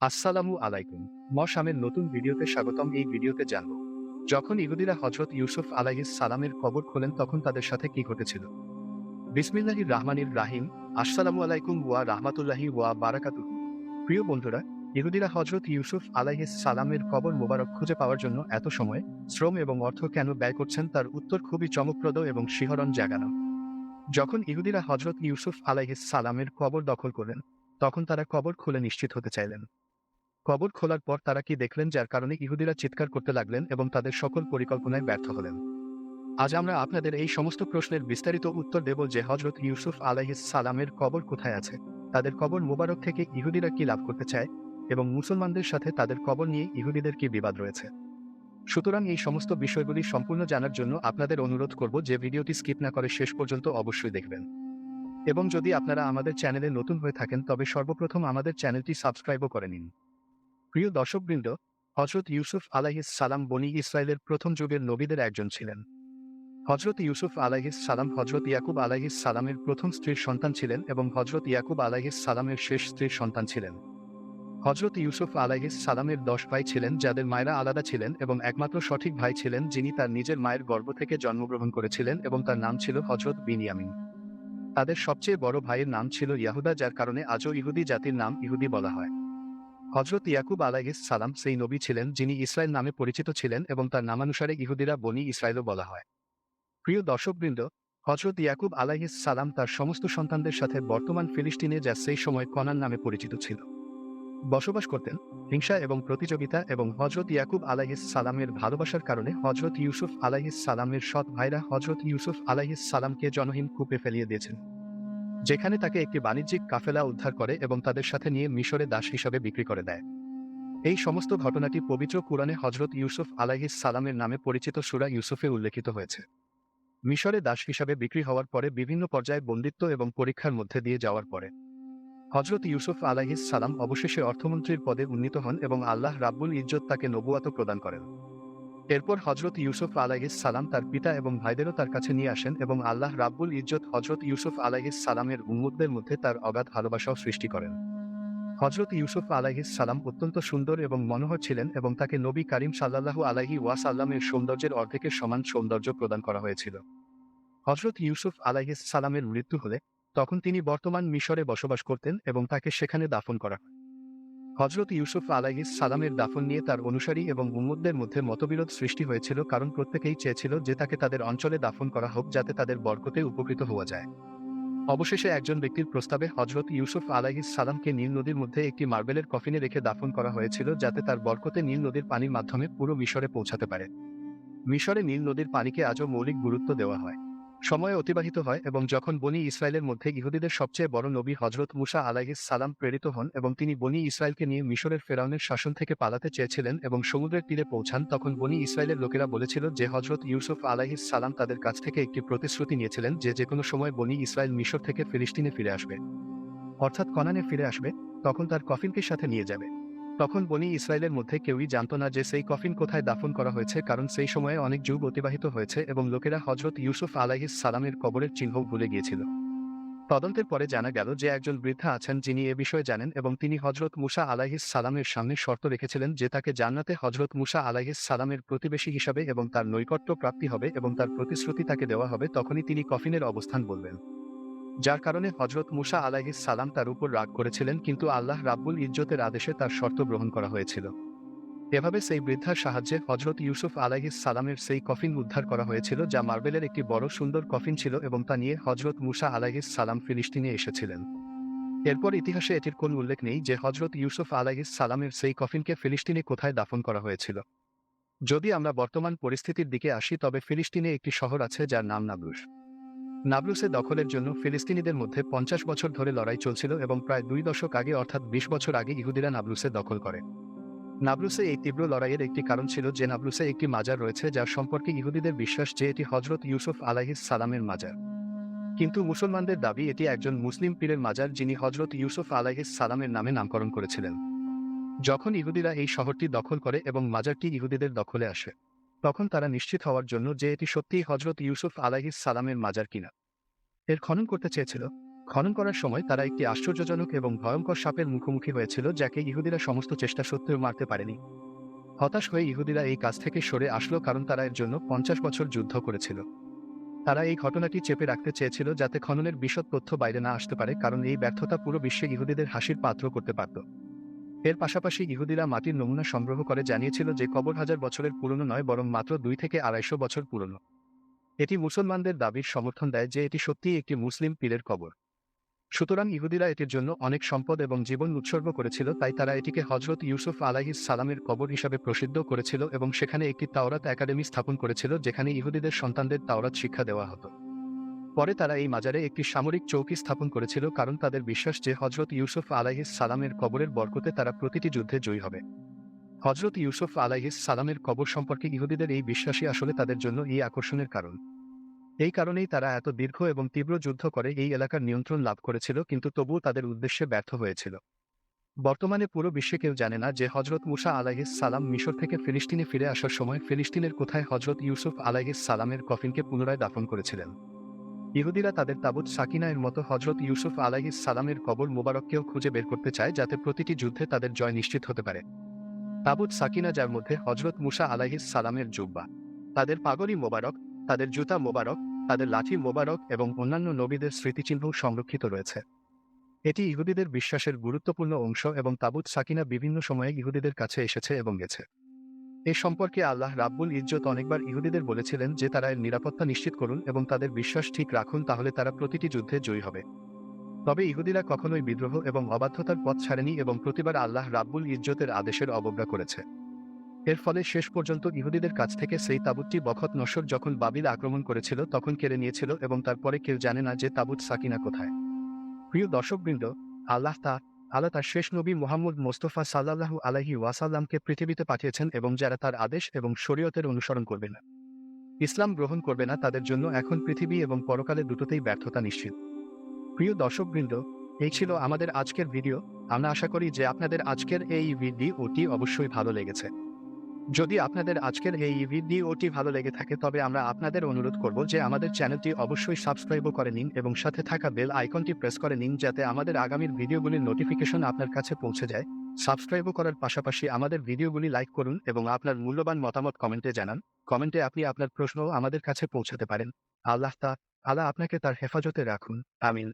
আসসালামু আলাইকুম। মশামের নতুন ভিডিওতে স্বাগতম। এই ভিডিওতে জানব যখন ইহুদিরা হজরত ইউসুফ আলাইহিস সালামের কবর খোলেন তখন তাদের সাথে কি ঘটেছিল। বিসমিল্লাহির রাহমানির রাহিম। আসসালামু আলাইকুম ওয়া রাহমাতুল্লাহি ওয়া বারাকাতুহু। প্রিয় বন্ধুরা, ইহুদিরা হজরত ইউসুফ আলাইহিস সালামের কবর মোবারক খুঁজে পাওয়ার জন্য এত সময়, শ্রম এবং অর্থ কেন ব্যয় করছেন তার উত্তর খুবই চমকপ্রদ এবং শিহরণ জাগানো। যখন ইহুদিরা হজরত ইউসুফ আলাইহিস সালামের কবর দখল করলেন, তখন তারা কবর খুলে নিশ্চিত হতে চাইলেন। কবর খোলার পর তারা কি দেখলেন যার কারণে ইহুদিরা চিৎকার করতে লাগলেন এবং তাদের সকল পরিকল্পনায় ব্যর্থ হলেন। আজ আমরা আপনাদের এই সমস্ত প্রশ্নের বিস্তারিত উত্তর দেব যে হজরত ইউসুফ আলাইহিস সালামের কবর কোথায় আছে, তাদের কবর মোবারক থেকে ইহুদিরা কি লাভ করতে চায়, এবং মুসলমানদের সাথে তাদের কবর নিয়ে ইহুদিদের কি বিবাদ রয়েছে। সুতরাং এই সমস্ত বিষয়গুলি সম্পূর্ণ জানার জন্য আপনাদের অনুরোধ করব যে ভিডিওটি স্কিপ না করে শেষ পর্যন্ত অবশ্যই দেখবেন। এবং যদি আপনারা আমাদের চ্যানেলে নতুন হয়ে থাকেন তবে সর্বপ্রথম আমাদের চ্যানেলটি সাবস্ক্রাইবও করে নিন। প্রিয় দর্শকবৃন্দ, হজরত ইউসুফ আলাইহিস সালাম বনি ইসরায়েলের প্রথম যুগের নবীদের একজন ছিলেন। হজরত ইউসুফ আলাইহিস সালাম হজরত ইয়াকুব আলাইহিস সালামের প্রথম স্ত্রীর সন্তান ছিলেন এবং হজরত ইয়াকুব আলাইহিস সালামের শেষ স্ত্রীর সন্তান ছিলেন। হজরত ইউসুফ আলাইহিস সালামের 10 ভাই ছিলেন যাদের মায়েরা আলাদা ছিলেন এবং একমাত্র সঠিক ভাই ছিলেন যিনি তার নিজের মায়ের গর্ভ থেকে জন্মগ্রহণ করেছিলেন এবং তার নাম ছিল হজরত বিনিয়ামিন। তাদের সবচেয়ে বড় ভাইয়ের নাম ছিল ইয়াহুদা, যার কারণে আজও ইহুদি জাতির নাম ইহুদি বলা হয়। হজরত ইয়াকুব আলাইহিস সালাম সেই নবী ছিলেন যিনি ইসরায়েল নামে পরিচিত ছিলেন এবং তার নামানুসারে ইহুদিরা বনি ইসরায়েলও বলা হয়। প্রিয় দর্শকবৃন্দ, হজরত ইয়াকুব আলাইহিস সালাম তার সমস্ত সন্তানদের সাথে বর্তমান ফিলিস্তিনে, যা সেই সময় কনান নামে পরিচিত ছিল, বসবাস করতেন। হিংসা এবং প্রতিযোগিতা এবং হজরত ইয়াকুব আলাইহিস সালামের ভালোবাসার কারণে হজরত ইউসুফ আলাইহিস সালামের সৎ ভাইরা হজরত ইউসুফ আলাইহিস সালামকে জনহীন কূপে ফেলিয়ে দিয়েছেন, যেখানে তাকে একটি বাণিজ্যিক কাফেলা উদ্ধার করে এবং তাদের সাথে নিয়ে মিশরে দাস হিসাবে বিক্রি করে দেয়। এই সমস্ত ঘটনাটি পবিত্র কুরআনে হজরত ইউসুফ আলাইহিস সালামের নামে পরিচিত সূরা ইউসুফে উল্লেখিত হয়েছে। মিশরে দাস হিসাবে বিক্রি হওয়ার পরে বিভিন্ন পর্যায়ে বন্দিত্ব এবং পরীক্ষার মধ্যে দিয়ে যাওয়ার পরে হজরত ইউসুফ আলাইহিস সালাম অবশেষে অর্থমন্ত্রীর পদে উন্নীত হন এবং আল্লাহ রাব্বুল ইজ্জত তাকে নবুয়াত প্রদান করেন। এরপর হজরত ইউসুফ আলাইহিস সালাম তার পিতা এবং ভাইদেরও তার কাছে নিয়ে আসেন এবং আল্লাহ রাব্বুল ইজ্জত হজরত ইউসুফ আলাইহিস সালামের উম্মতদের মধ্যে তার অগাধ ভালোবাসাও সৃষ্টি করেন। হজরত ইউসুফ আলাইহিস সালাম অত্যন্ত সুন্দর এবং মনোহর ছিলেন এবং তাকে নবী কারীম সাল্লাল্লাহু আলাইহি ওয়াসাল্লামের সৌন্দর্যের অর্ধেকের সমান সৌন্দর্য প্রদান করা হয়েছিল। হজরত ইউসুফ আলাইহিস সালামের মৃত্যু হলে তখন তিনি বর্তমান মিশরে বসবাস করতেন এবং তাকে সেখানে দাফন করা হয়। হজরত ইউসুফ আলাইহিস সালামের দাফন নিয়ে তার অনুসারী এবং উম্মতদের মধ্যে মতবিরোধ সৃষ্টি হয়েছিল, কারণ প্রত্যেকেই চেয়েছিল যে তাকে তাদের অঞ্চলে দাফন করা হোক যাতে তাদের বরকতে উপকৃত হওয়া যায়। অবশেষে একজন ব্যক্তির প্রস্তাবে হজরত ইউসুফ আলাইহিস সালামকে নীল নদীর মধ্যে একটি মার্বেলের কফিনে রেখে দাফন করা হয়েছিল যাতে তার বরকতে নীল নদীর পানির মাধ্যমে পুরো মিশরে পৌঁছাতে পারে। মিশরে নীল নদীর পানিকে আজও মৌলিক গুরুত্ব দেওয়া হয়। সময় অতিবাহিত হয় এবং যখন বনি ইসরায়েলের মধ্যে ইহুদিদের সবচেয়ে বড় নবী হজরত মুসা আলাইহিস সালাম প্রেরিত হন এবং তিনি বনি ইসরায়েলকে নিয়ে মিশরের ফেরাউনের শাসন থেকে পালাতে চেয়েছিলেন এবং সমুদ্রের তীরে পৌঁছান, তখন বনি ইসরায়েলের লোকেরা বলেছিল যে হজরত ইউসুফ আলাইহিস সালাম তাদের কাছ থেকে একটি প্রতিশ্রুতি নিয়েছিলেন যে যেকোনো সময় বনি ইসরায়েল মিশর থেকে ফিলিস্তিনে ফিরে আসবে, অর্থাৎ কনানে ফিরে আসবে, তখন তার কফিনকে সাথে নিয়ে যাবে। তখন বনি ইসরায়েলের মধ্যে কেউই জানত না যে সেই কফিন কোথায় দাফন করা হয়েছে, কারণ সেই সময়ে অনেক যুগ অতিবাহিত হয়েছে এবং লোকেরা হজরত ইউসুফ আলাইহিস সালামের কবরের চিহ্ন ভুলে গিয়েছিল। তদন্তের পরে জানা গেল যে একজন বৃদ্ধা আছেন যিনি এ বিষয়ে জানেন এবং তিনি হজরত মুসা আলাইহিস সালামের সামনে শর্ত রেখেছিলেন যে তাকে জান্নাতে হজরত মুসা আলাইহিস সালামের প্রতিবেশী হিসাবে এবং তার নৈকট্য প্রাপ্তি হবে এবং তার প্রতিশ্রুতি তাকে দেওয়া হবে তখনই তিনি কফিনের অবস্থান বলবেন। যার কারণে হজরত মুসা আলাইহিস সালাম তার উপর রাগ করেছিলেন, কিন্তু আল্লাহ রাব্বুল ইজ্জতের আদেশে তার শর্ত গ্রহণ করা হয়েছিল। এভাবে সেই বৃদ্ধার সাহায্যে হজরত ইউসুফ আলাইহিস সালামের সেই কফিন উদ্ধার করা হয়েছিল, যা মার্বেলের একটি বড় সুন্দর কফিন ছিল এবং তা নিয়ে হজরত মুসা আলাইহিস সালাম ফিলিস্তিনে এসেছিলেন। এরপর ইতিহাসে এটির কোন উল্লেখ নেই যে হজরত ইউসুফ আলাইহিস সালামের সেই কফিনকে ফিলিস্তিনে কোথায় দাফন করা হয়েছিল। যদি আমরা বর্তমান পরিস্থিতির দিকে আসি তবে ফিলিস্তিনে একটি শহর আছে যার নাম নাবলুস। নাবলুসে দখলের জন্য ফিলিস্তিনিদের মধ্যে 50 বছর ধরে লড়াই চলছিল এবং প্রায় 2 দশক আগে অর্থাৎ 20 বছর আগে ইহুদিরা নাবলুসে দখল করে। নাবলুসে এই তীব্র লড়াইয়ের একটি কারণ ছিল যে নাবলুসে একটি মাজার রয়েছে যার সম্পর্কে ইহুদিদের বিশ্বাস যে এটি হজরত ইউসুফ আলাইহিস সালামের মাজার, কিন্তু মুসলমানদের দাবি এটি একজন মুসলিম পীরের মাজার যিনি হজরত ইউসুফ আলাইহিস সালামের নামে নামকরণ করেছিলেন। যখন ইহুদিরা এই শহরটি দখল করে এবং মাজারটি ইহুদিদের দখলে আসে, তখন তারা নিশ্চিত হওয়ার জন্য যে এটি সত্যিই হজরত ইউসুফ আলাইহিস সালামের মাজার কিনা এর খনন করতে চেয়েছিল। খনন করার সময় তারা একটি আশ্চর্যজনক এবং ভয়ঙ্কর সাপের মুখোমুখি হয়েছিল যাকে ইহুদিরা সমস্ত চেষ্টা সত্ত্বেও মারতে পারেনি। হতাশ হয়ে ইহুদিরা এই কাজ থেকে সরে আসলো কারণ তারা এর জন্য 50 বছর যুদ্ধ করেছিল। তারা এই ঘটনাটি চেপে রাখতে চেয়েছিল যাতে খননের বিশদ তথ্য বাইরে না আসতে পারে, কারণ এই ব্যর্থতা পুরো বিশ্বে ইহুদিদের হাসির পাত্র করতে পারত। এর পাশাপাশি ইহুদিরা মাটির নমুনা সংগ্রহ করে জানিয়েছিল যে কবর 1000 বছরের পুরনো নয়, বরং মাত্র 2 থেকে 250 বছর পুরনো। এটি মুসলমানদের দাবির সমর্থন দেয় যে এটি সত্যিই একটি মুসলিম পীরের কবর। সুতরাং ইহুদিরা এটির জন্য অনেক সম্পদ এবং জীবন উৎসর্গ করেছিল, তাই তারা এটিকে হযরত ইউসুফ আলাইহিস সালামের কবর হিসাবে প্রসিদ্ধ করেছিল এবং সেখানে একটি তাওরাত একাডেমি স্থাপন করেছিল যেখানে ইহুদিদের সন্তানদের তাওরাত শিক্ষা দেওয়া হতো। পরে তারা এই মাজারে একটি সামরিক চৌকি স্থাপন করেছিল কারণ তাদের বিশ্বাস যে হযরত ইউসুফ আলাইহিস সালামের কবরের বরকতে তারা প্রতিটি যুদ্ধে জয়ী হবে। হযরত ইউসুফ আলাইহিস সালামের কবর সম্পর্কে ইহুদিদের এই বিশ্বাসই আসলে তাদের জন্য এই আকর্ষণের কারণ। এই কারণেই তারা এত দীর্ঘ এবং তীব্র যুদ্ধ করে এই এলাকার নিয়ন্ত্রণ লাভ করেছিল, কিন্তু তবুও তাদের উদ্দেশ্যে ব্যর্থ হয়েছিল। বর্তমানে পুরো বিশ্বে কেউ জানে না যে হযরত মুসা আলাইহিস সালাম মিশর থেকে ফিলিস্তিনে ফিরে আসার সময় ফিলিস্তিনের কোথায় হযরত ইউসুফ আলাইহিস সালামের কফিনকে পুনরায় দাফন করেছিলেন। ইহুদিরা তাদের তাবুত সাকিনা এর মতো হযরত ইউসুফ আলাইহিস সালামের কবর মোবারককেও খুঁজে বের করতে চায় যাতে প্রতিটি যুদ্ধে তাদের জয় নিশ্চিত হতে পারে। তাবুত সাকিনা, যার মধ্যে হযরত মুসা আলাইহিস সালামের জুব্বা, তাদের পাগড়ি মোবারক, তাদের জুতা মোবারক, তাদের লাঠি মোবারক এবং অন্যান্য নবীদের স্মৃতিচিহ্ন সংরক্ষিত রয়েছে। এটি ইহুদিদের বিশ্বাসের গুরুত্বপূর্ণ অংশ এবং তাবুত সাকিনা বিভিন্ন সময়ে ইহুদিদের কাছে এসেছে এবং গেছে। এ সম্পর্কে আল্লাহ রাব্বুল ইজ্জত অনেকবার ইহুদিদের বলেছিলেন যে তারা এর নিরাপত্তা নিশ্চিত করুন এবং তাদের বিশ্বাস ঠিক রাখুন, তাহলে তারা প্রতিটি যুদ্ধে জয়ী হবে। তবে ইহুদিরা কখনোই বিদ্রোহ এবং অবাধ্যতার পথ ছাড়েনি এবং প্রতিবার আল্লাহ রাব্বুল ইজ্জতের আদেশের অবজ্ঞা করেছে। এর ফলে শেষ পর্যন্ত ইহুদিদের কাছ থেকে সেই তাবুতটি বখত নসর যখন বাবিল আক্রমণ করেছিল তখন কেড়ে নিয়েছিল এবং তারপরে কেউ জানে না যে তাবুত সাকিনা কোথায়। প্রিয় দর্শকবৃন্দ, আল্লাহ তার শেষ নবী মুহাম্মদ মোস্তফা সাল্লাল্লাহু আলাইহি ওয়াসাল্লামকে পৃথিবীতে পাঠিয়েছেন এবং যারা তার আদেশ এবং শরীয়তের অনুসরণ করবে না, ইসলাম গ্রহণ করবে না, তাদের জন্য এখন পৃথিবী এবং পরকালে দুটোতেই ব্যর্থতা নিশ্চিত। প্রিয় দর্শকবৃন্দ, এই ছিল আমাদের আজকের ভিডিও। আমরা আশা করি যে আপনাদের আজকের এই ভিডিওটি অবশ্যই ভালো লেগেছে। যদি আপনাদের আজকের এই ভিডিওটি ভালো লেগে থাকে তবে আমরা আপনাদের অনুরোধ করব যে আমাদের চ্যানেলটি অবশ্যই সাবস্ক্রাইবও করে নিন এবং সাথে থাকা বেল আইকনটি প্রেস করে নিন যাতে আমাদের আগামীর ভিডিওগুলির নোটিফিকেশন আপনার কাছে পৌঁছে যায়। সাবস্ক্রাইবও করার পাশাপাশি আমাদের ভিডিওগুলি লাইক করুন এবং আপনার মূল্যবান মতামত কমেন্টে জানান। কমেন্টে আপনি আপনার প্রশ্নও আমাদের কাছে পৌঁছাতে পারেন। আল্লাহ আপনাকে তার হেফাজতে রাখুন। আমিন।